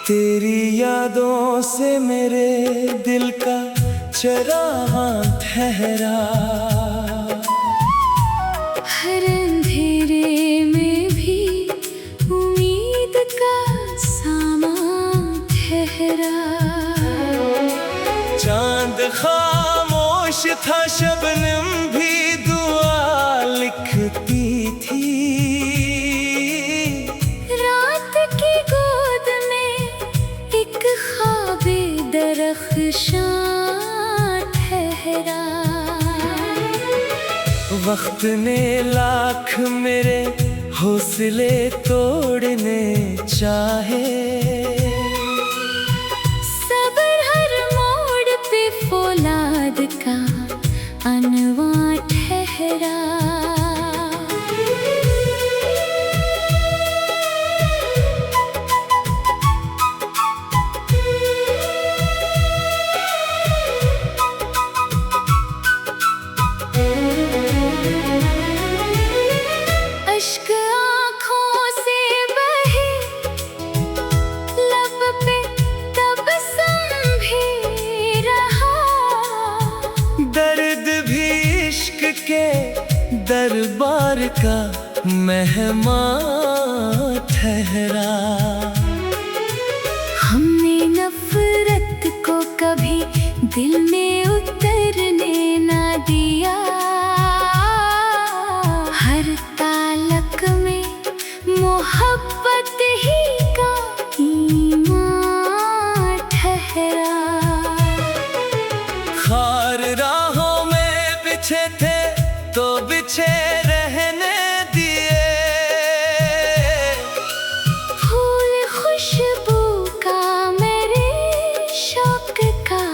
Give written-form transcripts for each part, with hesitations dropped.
तेरी यादों से मेरे दिल का चरागां ठहरा, हर अंधेरे में भी उम्मीद का सामान ठहरा। चांद खामोश था, शबनम भी दुआ लिखती थी। ठहरा, वक्त ने लाख मेरे हौसले तोड़ने चाहे, सब्र हर मोड़ पे फौलाद का अनवा ठहरा। के दरबार का मेहमान ठहरा। हमने नफरत को कभी दिल में उतरने ना दिया, हर तालक में मोहब्बत ही का ईमान ठहरा। खार राहों में बिछे थे तो बिछे रहने दिए, फूल खुशबू का मेरे शौक का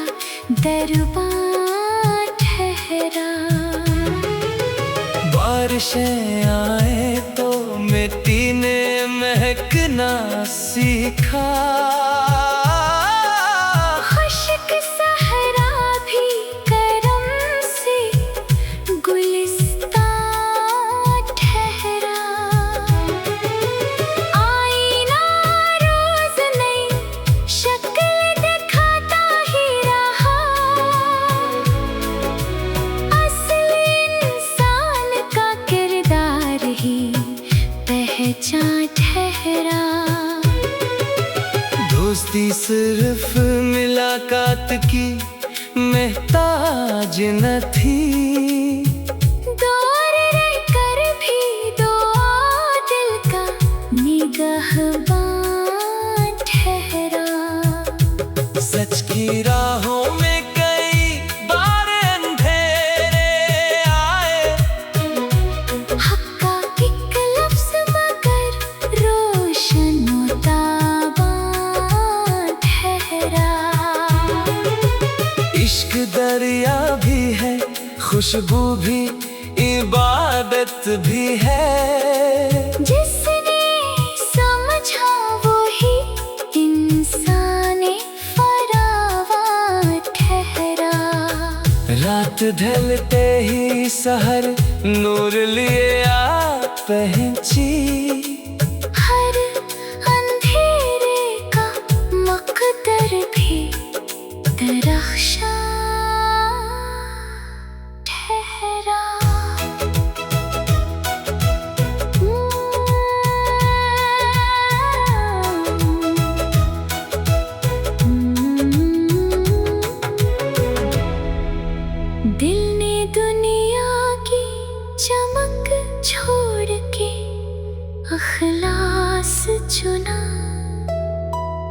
दरबार ठहरा। बारिशें आए तो मिट्टी ने महकना सीखा, ठहरा। दोस्ती सिर्फ मुलाकात की महताज न थी, दूर रहकर भी दो दिल का निगहबान ठहरा। सच की राहों में कई बार अंधेरे आए, हक का एक लफ्ज़ मगर रोशन ताबान ठहरा। इश्क दरिया भी है, खुशबू भी, इबादत भी है। जिसने समझा वो ही इंसाने फरावा ठहरा। रात ढलते ही सहर नूर लिए आ पहुंची, हर अंधेरे का मकदर भी दरख्शां ठहरा। दिल ने दुनिया की चमक छोड़ के अखलास चुना,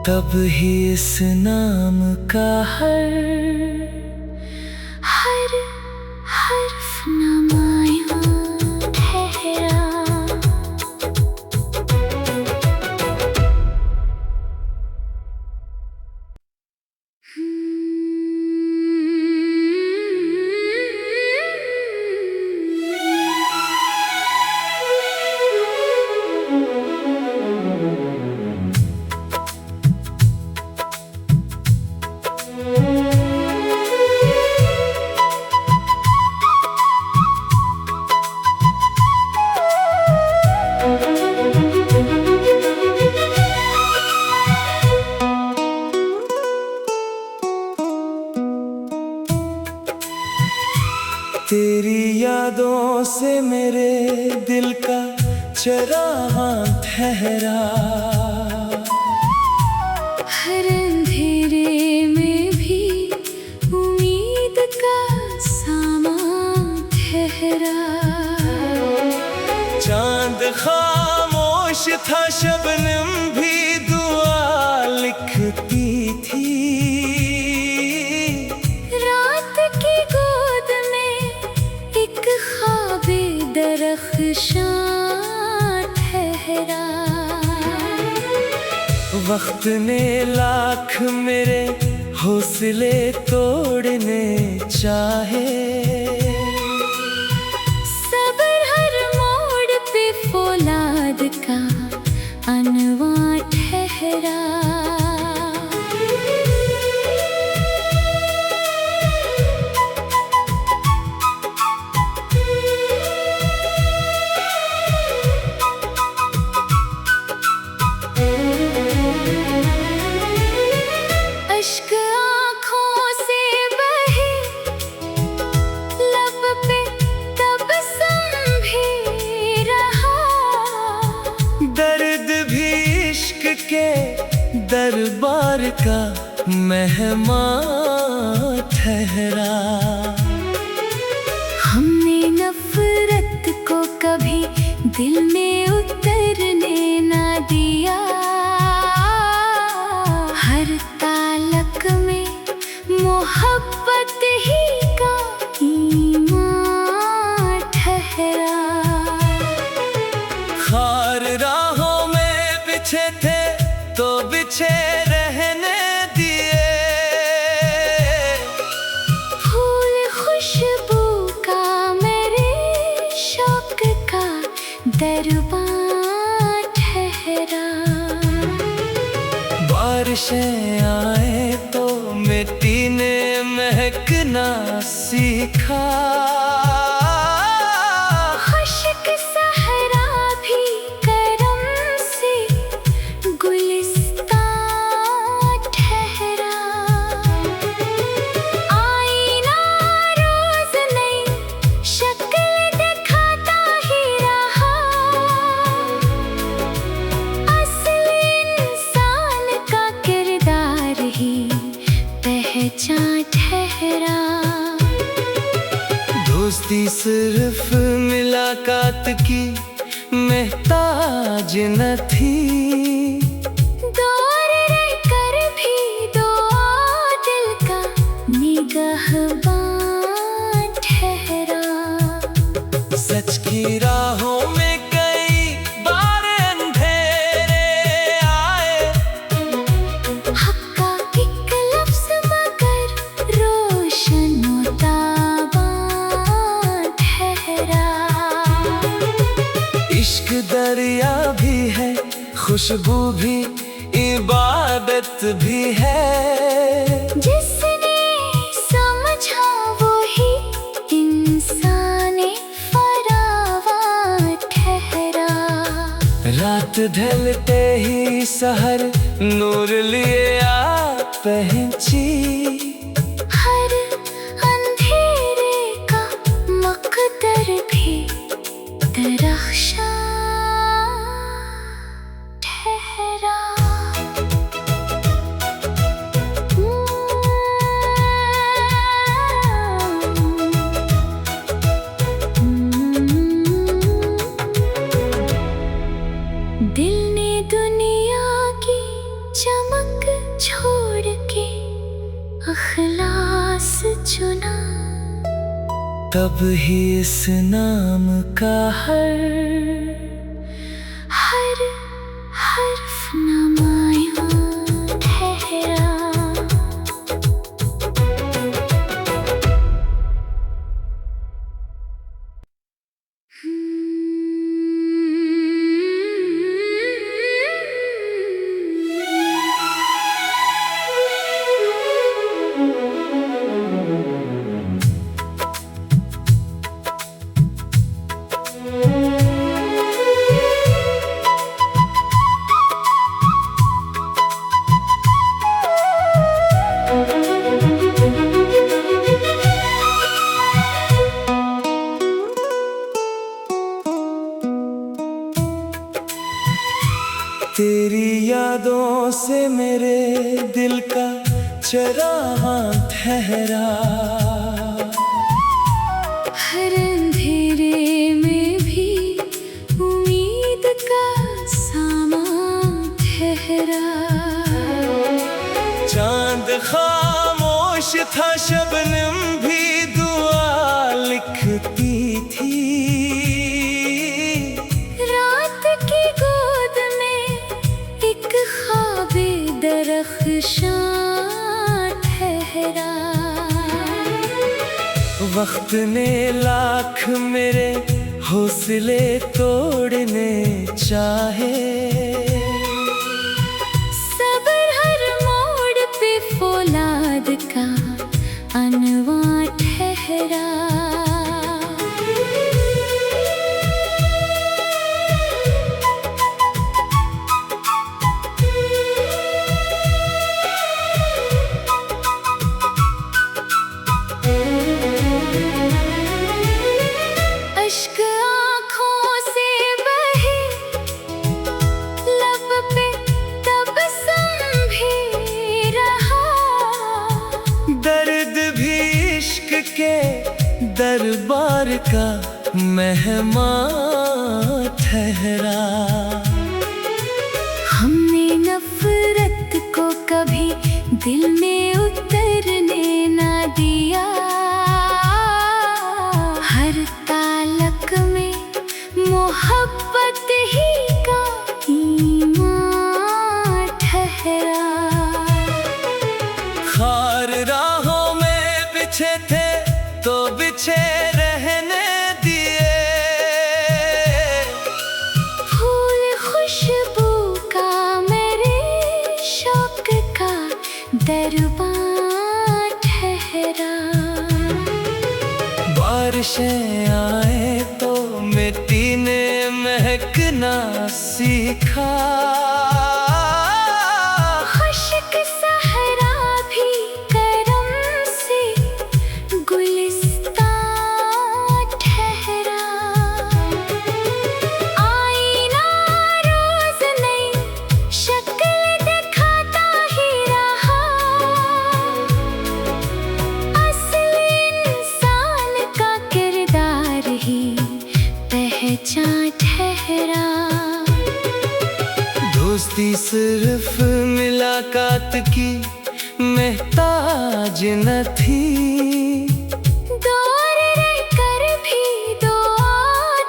तब ही इस नाम का हर हर्फ नमाया ठहरा। से मेरे दिल का चरागां ठहरा। हर अंधेरे में भी उम्मीद का सामा ठहरा। चांद खामोश था, शबनम भी दुआ लिखती थी। रात की गोद में एक ख्वाबे दरख्शां ठहरा। वक्त ने लाख मेरे हौसले तोड़ने चाहे। सब्र हर मोड़ पे फौलाद का अनवा ठहरा। अश्क आँखों से बहे, लब पे तबस्सुम भी रहा। दर्द भी इश्क के दरबार का मेहमान ठहरा। हमने नफरत को कभी दिल में उतरने ना दिया। हर तालक में मोहब्बत ही का ईमान ठहरा। खार राहों में बिछे थे तो बिछे रहने दिए। फूल खुशबू का मेरे शौक का दरबार ठहरा। बारिशें आए तो मिट्टी ने महकना सीखा। खुश्क सहरा भी करम से गुलिस्तां ठहरा। आईना रोज नई शक्ल दिखाता ही रहा। असली इंसान का किरदार ही पहचान ठहरा। दोस्ती सिर्फ मुलाकात की महताज न थी। दूर रहकर भी दुआ दिल का निगहबान ठहरा। सच की राहों में कई बार अंधेरे आए। हक का एक लफ्ज़ मगर रोशन व ताबान ठहरा। इश्क दरिया भी है, खुशबू भी, इबादत भी है। जिसने समझा वो ही इंसाने फरावा ठहरा। रात ढलते ही सहर नूर लिए आ पहुंची। हर अंधेरे का मकदर भी दरख्शां ठहरा। दिल ने दुनिया की चमक छोड़ के अखलास चुना। तब ही इस नाम का हर हर्फ नमाया ठहरा। तेरी यादों से मेरे दिल का चरागां ठहरा। हर अंधेरे में भी उम्मीद का सामा ठहरा। चांद खामोश था, शबनम भी दुआ लिखती थी। रात की गोद में एक ख्वाबे दरख्शां ठहरा। वक्त ने लाख मेरे हौसले तोड़ने चाहे। सब्र हर मोड़ पे फौलाद का अनवा ठहरा। अश्क आँखों से बहे, लब पे तबस्सुम भी रहा। दर्द भी इश्क के दरबार का मेहमान ठहरा। हमने नफरत को कभी दिल में उतरने ना दिया। हर तालक में मोहब्बत ही का ईमान ठहरा। खार राहों में बिछे थे तो बिछे रहने दिए। फूल खुशबू का मेरे शौक का दरबार ठहरा। बारिशें आए तो मिट्टी ने महकना सीखा। खुश्क सहरा भी करम से गुलिस्तान ठहरा। आईना रोज नई शक्ल दिखाता ही रहा। असली इंसान का किरदार ही पहचान ठहरा। दोस्ती सिर्फ मुलाकात की महताज न थी। दूर रहकर भी दुआ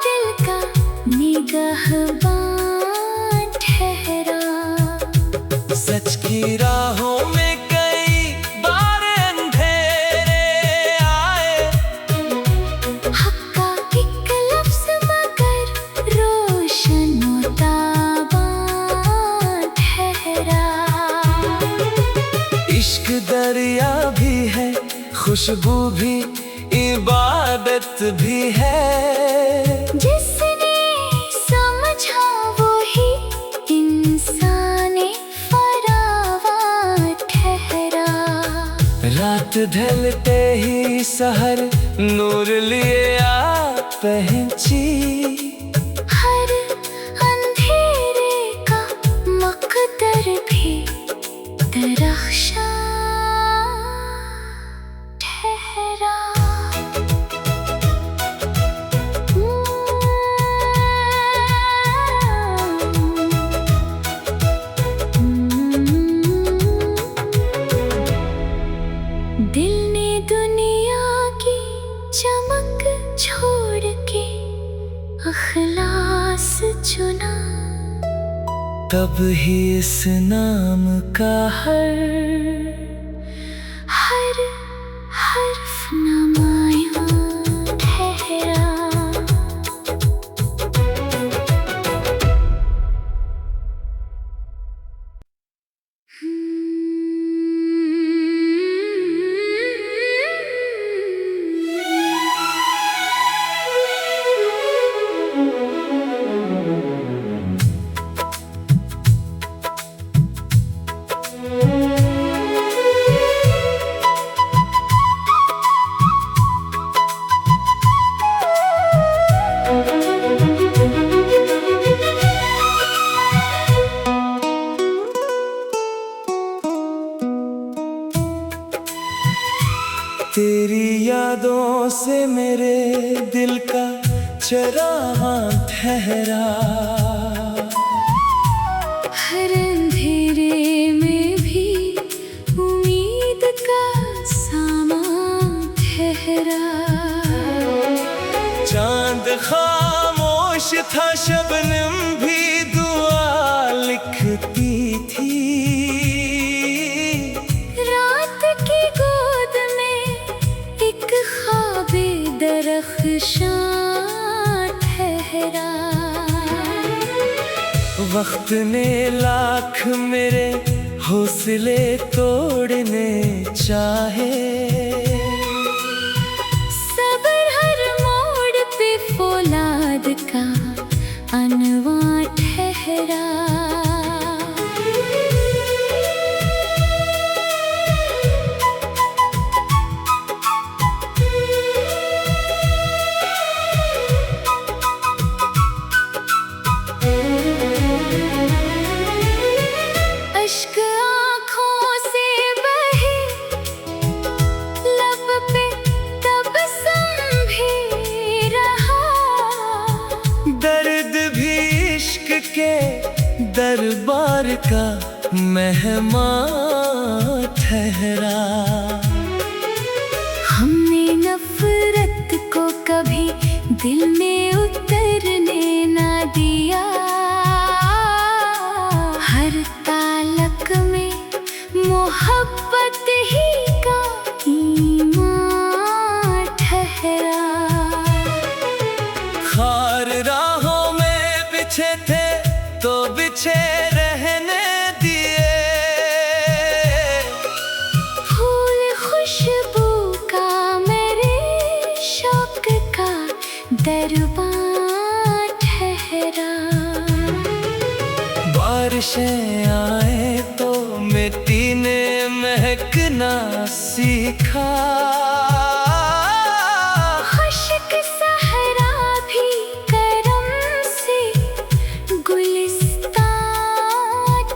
दिल का निगहबान ठहरा। सच की राहों में कई बार अंधेरे आए। हक्का एक लफ्ज़ मगर रोशन व ताबान ठहरा। इश्क दरिया भी है, खुशबू भी, इबादत भी है। जिसने समझा वो ही इंसाने फरावा ठहरा। रात ढलते ही सहर नूर लिए आ पहुंची। हर अंधेरे का मकदर भी दरख्शां ठहरा। दिल ने दुनिया की चमक छोड़ के अखलास चुना। तब ही इस नाम का हर हर्फ नमाया ठहरा। से मेरे दिल का चरागां ठहरा। हर अंधेरे में भी उम्मीद का सामा ठहरा। चांद खामोश था, शबनम भी दुआ लिखती थी। रात की गोद में एक ख्वाबे दरख्शां ठहरा। वक्त ने लाख मेरे हौसले तोड़ने चाहे। सबर हर मोड़ पे फौलाद का अनवा ठहरा। अश्क आँखों से बहे, लब पे तबस्सुम भी रहा। दर्द भी इश्क के दरबार का मेहमान ठहरा। हमने नफरत को कभी दिल में उतरने ना दिया। हर तालक में मोहब्बत ही का ईमान ठहरा। खार राहों में बिछे थे तो बिछे रहने दिए। फूल खुशबू का मेरे शौक का दरबार ठहरा। बारिशें आए तो मिट्टी ने महकना सीखा। खुश्क सहरा भी करम से गुलिस्तान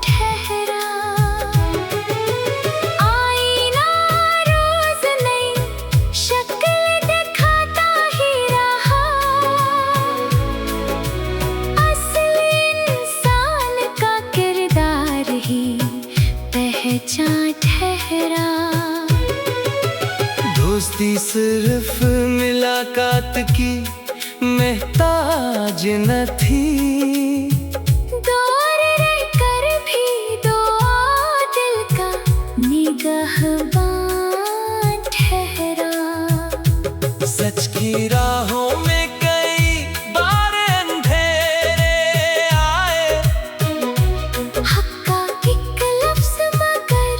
ठहरा। आईना रोज नई शक्ल दिखाता ही रहा। असली इंसान का किरदार ही पहचान ठहरा। दोस्ती सिर्फ मुलाकात की महताज न थी। दूर रहकर भी दुआ दिल का निगहबान ठहरा। सच की राहों में कई बार अंधेरे आए। हक का एक लफ्ज़ मगर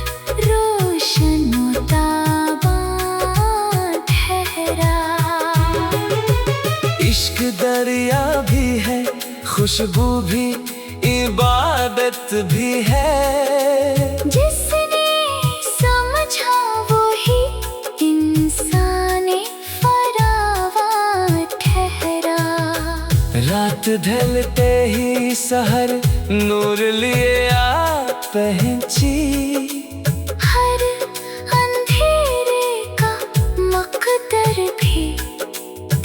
रोशन और ताबां ठहरा। इश्क दरिया भी है, खुशबू भी, इबादत भी है। जिसने समझा वो ही इंसाने फरावा ठहरा। रात ढलते ही सहर नूर लिए आ पहुंची। हर अंधेरे का मकदर भी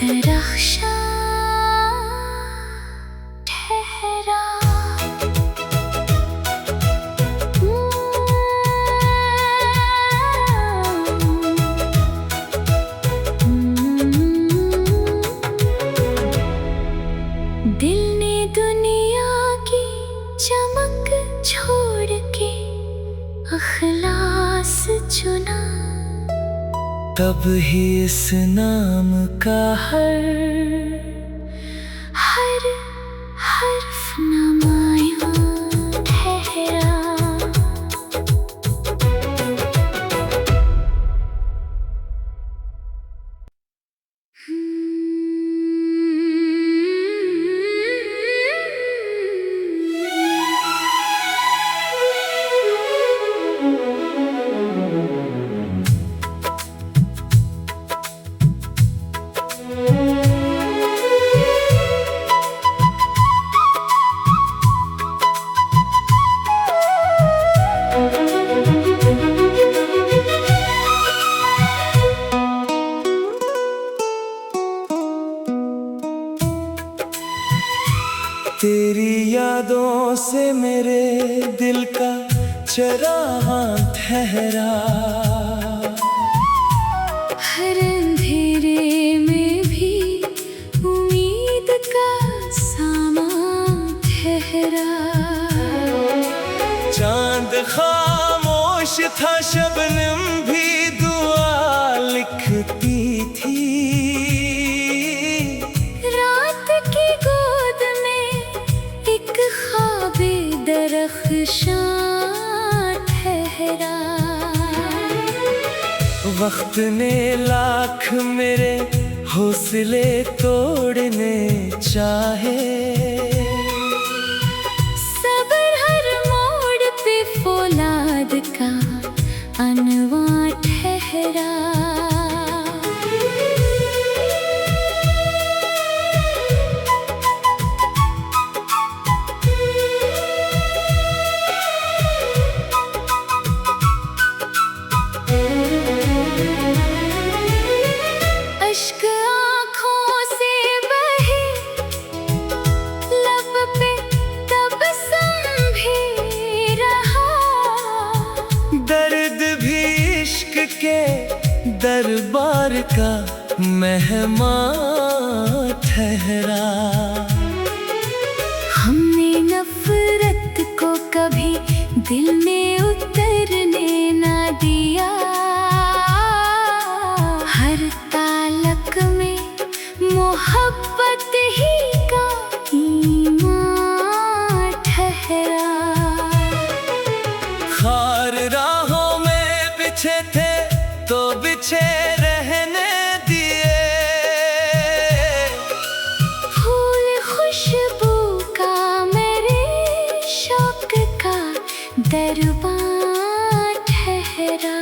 दरख्शां ठहरा। दिल ने दुनिया की चमक छोड़ के अखलास चुना। तब ही इस नाम का हर हर्फ नमाया ठहरा। यादों से मेरे दिल का चरागां ठहरा। हर अंधेरे में भी उम्मीद का सामा ठहरा। चांद खामोश था, शबनम भी दुआ लिखती थी। रात की गोद में एक ख्वाबे दरख्शां ठहरा। वक्त ने लाख मेरे हौसले तोड़ने चाहे। सब्र हर मोड़ पे फौलाद का अनवा ठहरा। अश्क आँखों से बहे, लब पे तबस्सुम भी रहा। दर्द भी इश्क के दरबार का मेहमान ठहरा। हमने नफरत को कभी दिल में उतरने ना दिया। हर तालक में मोहब्बत ही का ईमान ठहरा। खार राहों में बिछे थे तो बिछे रहने दिए। फूल खुशबू का मेरे शौक का दरबार ठहरा।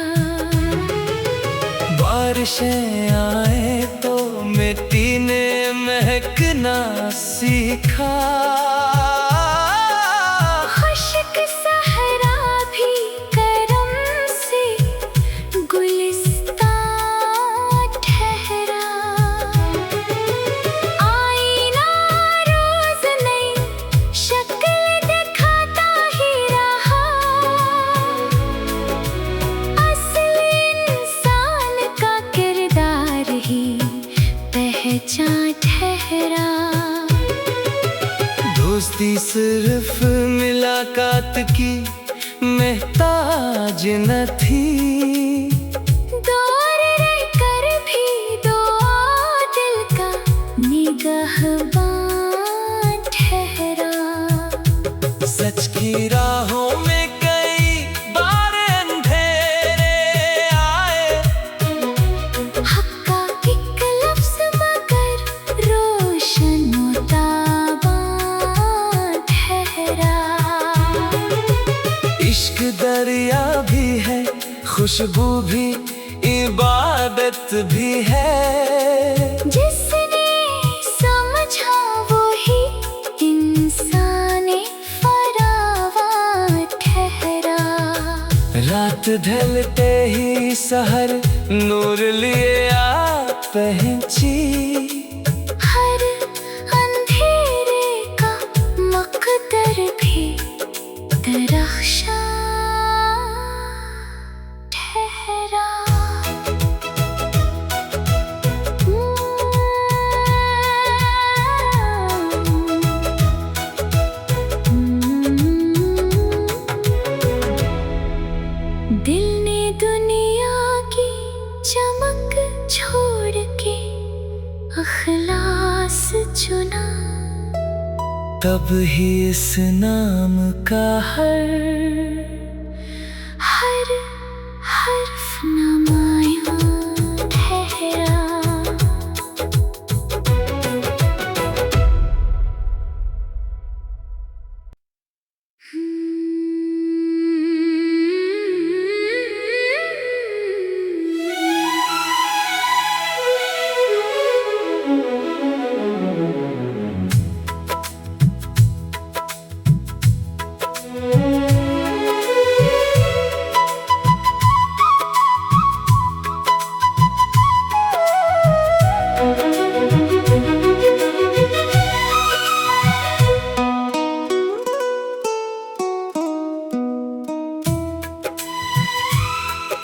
बारिशें आए तो मिट्टी ने महकना सीखा। खुश्क सहरा भी करम से गुलिस्तां ठहरा। आईना रोज नई शक्ल दिखाता ही रहा। असली इंसान का किरदार ही पहचान ठहरा। दोस्ती सिर्फ मुलाकात की महताज न थी। दूर रहकर भी दुआ दिल का निगहबान ठहरा। सच की राहों में कई बार अंधेरे आए। हक का एक लफ्ज़ मगर रोशन व ताबां ठहरा। इश्क दरिया भी है, खुशबू भी, इबादत भी है। जिसने समझा वो ही इंसाने फरावां ठहरा। रात ढलते ही सहर नूर लिए आ पहुंची। हर अंधेरे का मकदर भी दरख्शां ठहरा। दिल ने दुनिया की चमक छोड़ के अखलास चुना। तब ही इस नाम का हर हर्फ नमाया ठहरा।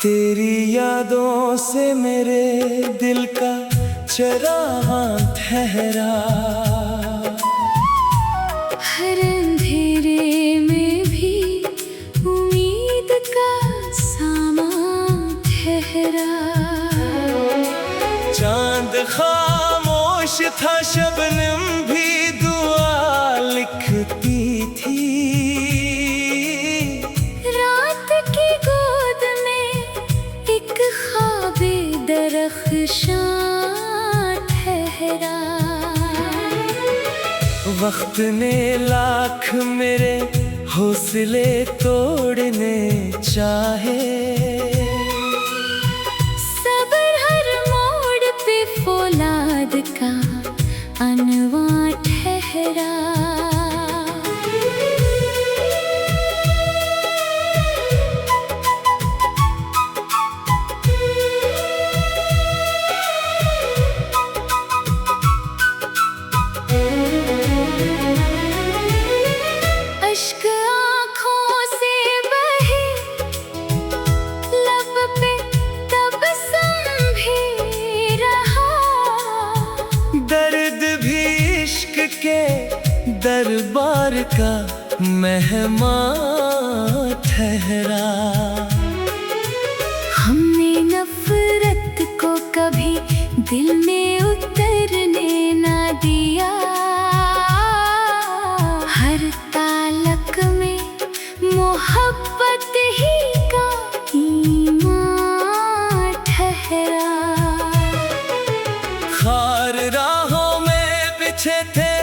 तेरी यादों से मेरे दिल का चरागां ठहरा। हर अंधेरे में भी उम्मीद का सामा ठहरा। चांद खामोश था, शबनम भी दुआ लिखती थी। रात की गोद में एक ख्वाबे दरख्शां ठहरा। वक्त ने लाख मेरे हौसले तोड़ने चाहे। सब्र हर मोड़ पे फौलाद का अनवा ठहरा। अश्क आँखों से बहे, लब पे तबस्सुम भी रहा। दर्द भी इश्क के दरबार का मेहमान ठहरा। हमने नफरत को कभी दिल में उतरने ना दिया। हर तालक में मोहब्बत ही का ईमान ठहरा। खार राहों में बिछे थे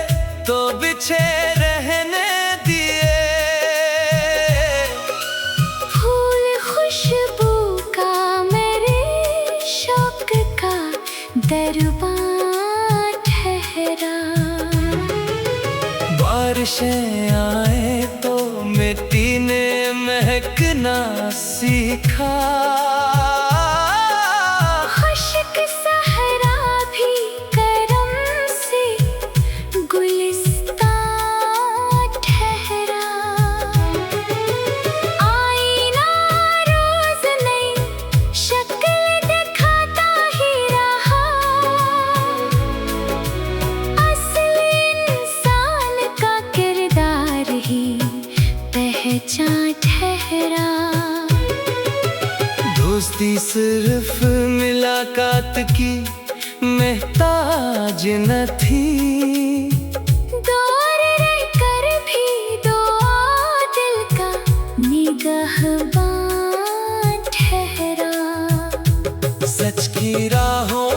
तो बिछे रहने दिए। फूल खुशबू का मेरे शौक का दरबार ठहरा। बारिशें आए तो मिट्टी ने महकना सीखा। खुश्क सहरा भी करम से गुलिस्तान ठहरा। आईना रोज नई शक्ल दिखाता ही रहा। असली इंसान का किरदार ही पहचान ठहरा। दोस्ती सिर्फ मुलाकात की महताज न थी। दूर रहकर भी दुआ दिल का निगहबान ठहरा। सच की राहों